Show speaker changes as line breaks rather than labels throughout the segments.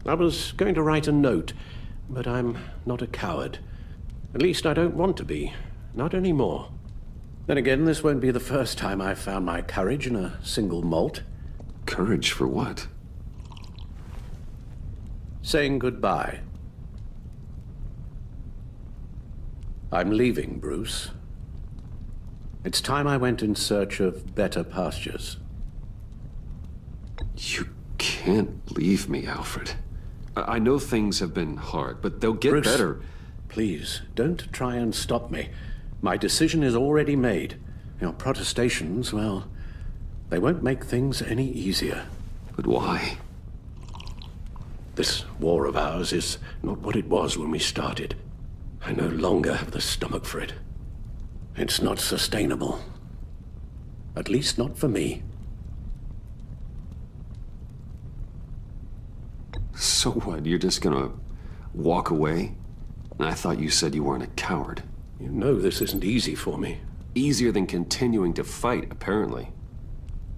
I was going to write a note, but I'm not a coward. At least I don't want to be. Not anymore. Then again, this won't be the first time I've found my courage in a single malt.
Courage for what?
Saying goodbye. I'm leaving, Bruce. It's time I went in search of better pastures.
You can't leave me, Alfred. I know things have been hard, but they'll get
Bruce,
better.
Please, don't try and stop me. My decision is already made. Your protestations, well, they won't make things any easier.
But why?
This war of ours is not what it was when we started. I no longer have the stomach for it. It's not sustainable. At least not for me.
So what, you're just gonna walk away? I thought you said you weren't a coward.
You know this isn't easy for me.
Easier than continuing to fight, apparently.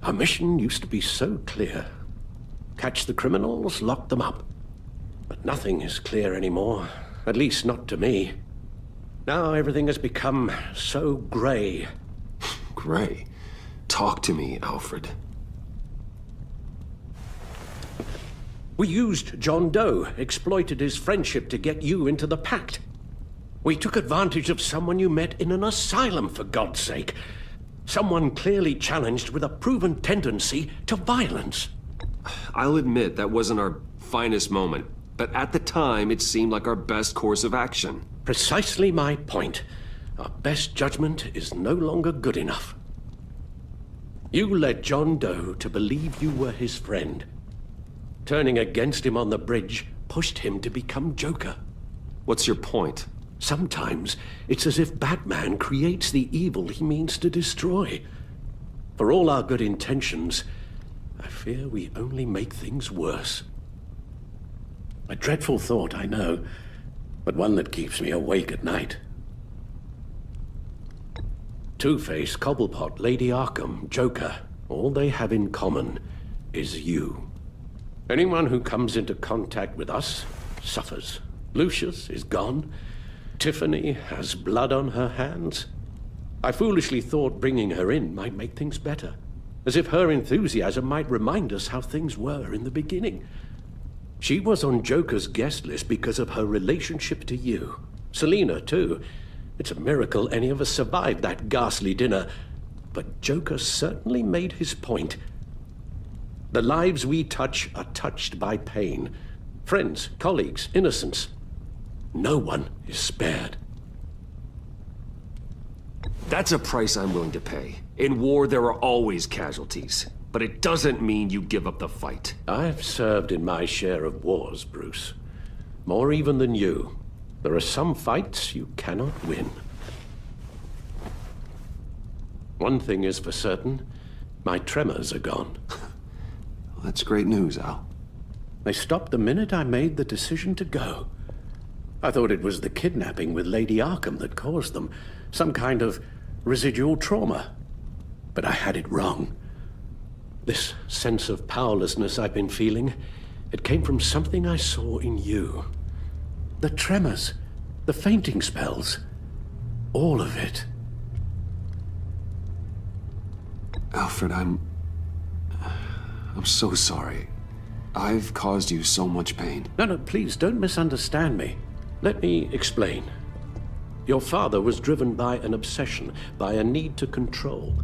Our mission used to be so clear. Catch the criminals, lock them up. But nothing is clear anymore. At least not to me. Now everything has become so gray.
Gray? Talk to me, Alfred.
We used John Doe, exploited his friendship to get you into the pact. We took advantage of someone you met in an asylum, for God's sake. Someone clearly challenged with a proven tendency to violence.
I'll admit that wasn't our finest moment, but at the time it seemed like our best course of action.
Precisely my point. Our best judgment is no longer good enough. You led John Doe to believe you were his friend. Turning against him on the bridge pushed him to become Joker.
What's your point?
Sometimes it's as if Batman creates the evil he means to destroy. For all our good intentions, I fear we only make things worse. A dreadful thought, I know, but one that keeps me awake at night. Two-Face, Cobblepot, Lady Arkham, Joker, all they have in common is you. Anyone who comes into contact with us suffers. Lucius is gone. Tiffany has blood on her hands. I foolishly thought bringing her in might make things better, as if her enthusiasm might remind us how things were in the beginning. She was on Joker's guest list because of her relationship to you. Selina, too. It's a miracle any of us survived that ghastly dinner. But Joker certainly made his point. The lives we touch are touched by pain. Friends, colleagues, innocents. No one is spared.
That's a price I'm willing to pay. In war, there are always casualties. But it doesn't mean you give up the fight.
I've served in my share of wars, Bruce. More even than you. There are some fights you cannot win. One thing is for certain, my tremors are gone.
Well, that's great news, Al.
They stopped the minute I made the decision to go. I thought it was the kidnapping with Lady Arkham that caused them. Some kind of residual trauma. But I had it wrong. This sense of powerlessness I've been feeling, it came from something I saw in you. The tremors, the fainting spells, all of it.
Alfred, I'm so sorry. I've caused you so much pain.
No, please don't misunderstand me. Let me explain. Your father was driven by an obsession, by a need to control.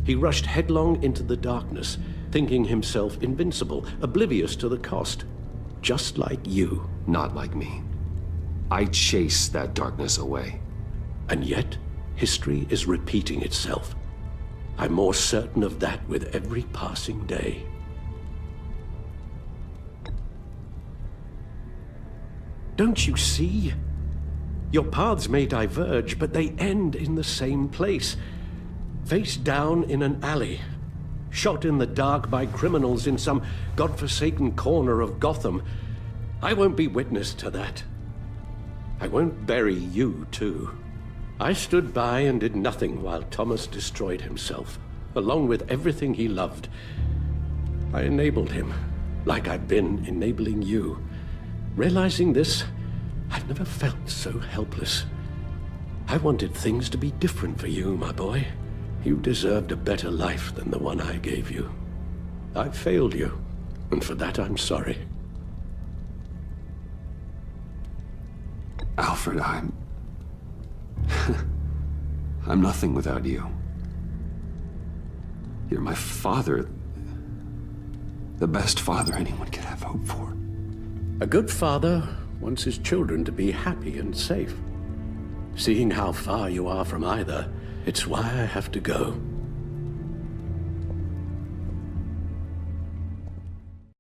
He rushed headlong into the darkness, thinking himself invincible, oblivious to the cost. Just like you.
Not like me. I chased that darkness away.
And yet, history is repeating itself. I'm more certain of that with every passing day. Don't you see? Your paths may diverge, but they end in the same place. Face down in an alley. Shot in the dark by criminals in some godforsaken corner of Gotham. I won't be witness to that. I won't bury you, too. I stood by and did nothing while Thomas destroyed himself, along with everything he loved. I enabled him, like I've been enabling you. Realizing this, I've never felt so helpless. I wanted things to be different for you, my boy. You deserved a better life than the one I gave you. I failed you, and for that I'm sorry.
Alfred, I'm nothing without you. You're my father. The best father anyone could have hope for.
A good father wants his children to be happy and safe. Seeing how far you are from either, it's why I have to go.